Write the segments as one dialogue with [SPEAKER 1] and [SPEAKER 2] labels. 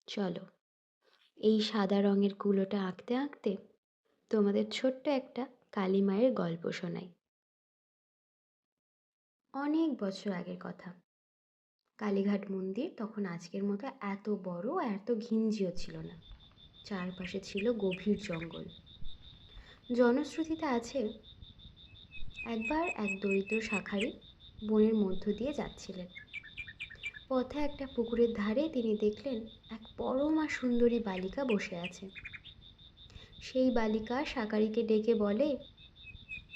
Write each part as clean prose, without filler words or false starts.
[SPEAKER 1] চলো, এই সাদা রঙের কুলোটা আঁকতে আঁকতে তোমাদের ছোট্ট একটা কালী মায়ের গল্প শোনাই। অনেক বছর আগের কথা। কালীঘাট মন্দির তখন আজকের মতো এত বড় আর এত ঘিঞ্জিও ছিল না। চারপাশে ছিল গভীর জঙ্গল। জনশ্রুতিতে আছে, একবার এক দরিদ্র শাঁখারি বনের মধ্য দিয়ে যাচ্ছিলেন। পথে একটা পুকুরের ধারে তিনি দেখলেন এক পরমা সুন্দরী বালিকা বসে আছে। সেই বালিকা শাঁখারিকে ডেকে বলে,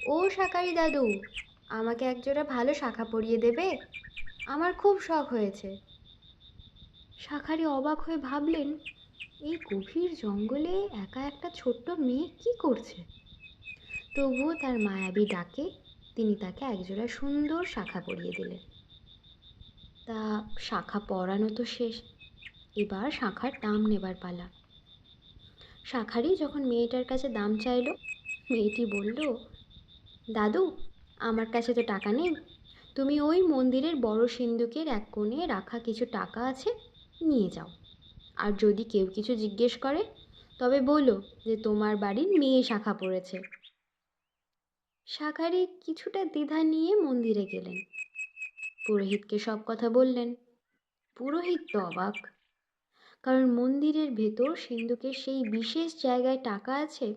[SPEAKER 1] ও শাঁখারি দাদু, আমাকে একজোড়া ভালো শাঁখা পরিয়ে দেবে? আমার খুব শখ হয়েছে। শাঁখারি অবাক হয়ে ভাবলেন, এই গভীর জঙ্গলে একা একটা ছোট্ট মেয়ে কি করছে। তবুও তার মায়াবী ডাকে তিনি তাকে একজোড়া সুন্দর শাঁখা পরিয়ে দিলেন। তা শাঁখা পরানো তো শেষ, এবার শাঁখার দাম নেবার পালা। শাঁখারি যখন মেয়েটার কাছে দাম চাইল, মেয়েটি বলল, দাদু, আমার কাছে তো টাকা নেই, তুমি ওই মন্দিরের বড় সিন্দুকের এক কোণে রাখা কিছু টাকা আছে, নিয়ে যাও। আর যদি কেউ কিছু জিজ্ঞেস করে তবে বলো যে তোমার বাড়ির মেয়ে শাঁখা পড়েছে। শাঁখারি কিছুটা দ্বিধা নিয়ে মন্দিরে গেলেন, পুরোহিতকে সব কথা বললেন। পুরোহিত তো অবাক, কারণ মন্দিরের ভেতর সিন্দুকের সেই বিশেষ জায়গায় টাকা আছে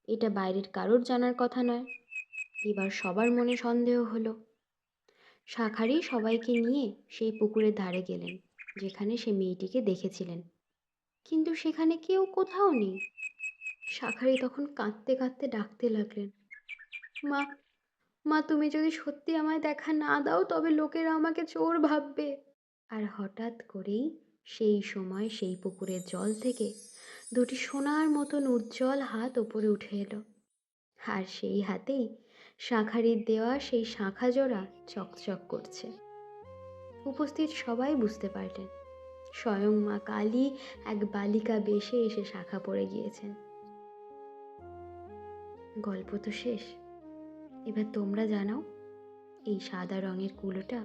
[SPEAKER 1] এটা বাইরের কারোর জানার কথা নয়। এবার সবার মনে সন্দেহ হলো। শাঁখারি সবাইকে নিয়ে সেই পুকুরের ধারে গেলেন যেখানে সে মেয়েটিকে দেখেছিলেন, কিন্তু সেখানে কেউ কোথাও নেই। শাঁখারি তখন কাঁদতে কাঁদতে ডাকতে লাগলেন, মা, মা, তুমি যদি সত্যি আমায় দেখা না দাও তবে লোকেরা আমাকে চোর ভাববে। আর হঠাৎ করেই সেই সময় সেই পুকুরের জল থেকে দুটি সোনার মতন উজ্জ্বল হাত ওপরে উঠে এলো। আর সেই হাতেই শাঁখারির দেওয়া সেই শাঁখা জোড়া চকচক করছে। উপস্থিত সবাই বুঝতে পারলেন, স্বয়ং মা কালী এক বালিকা বেশে এসে শাঁখা পড়ে গিয়েছেন। গল্প তো শেষ, এবার তোমরা জানাও, এই সাদা রঙের কুলোটা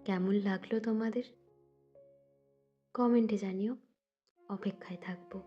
[SPEAKER 1] কেমন লাগলো তোমাদের? কমেন্টে জানিও, অপেক্ষায় থাকবো।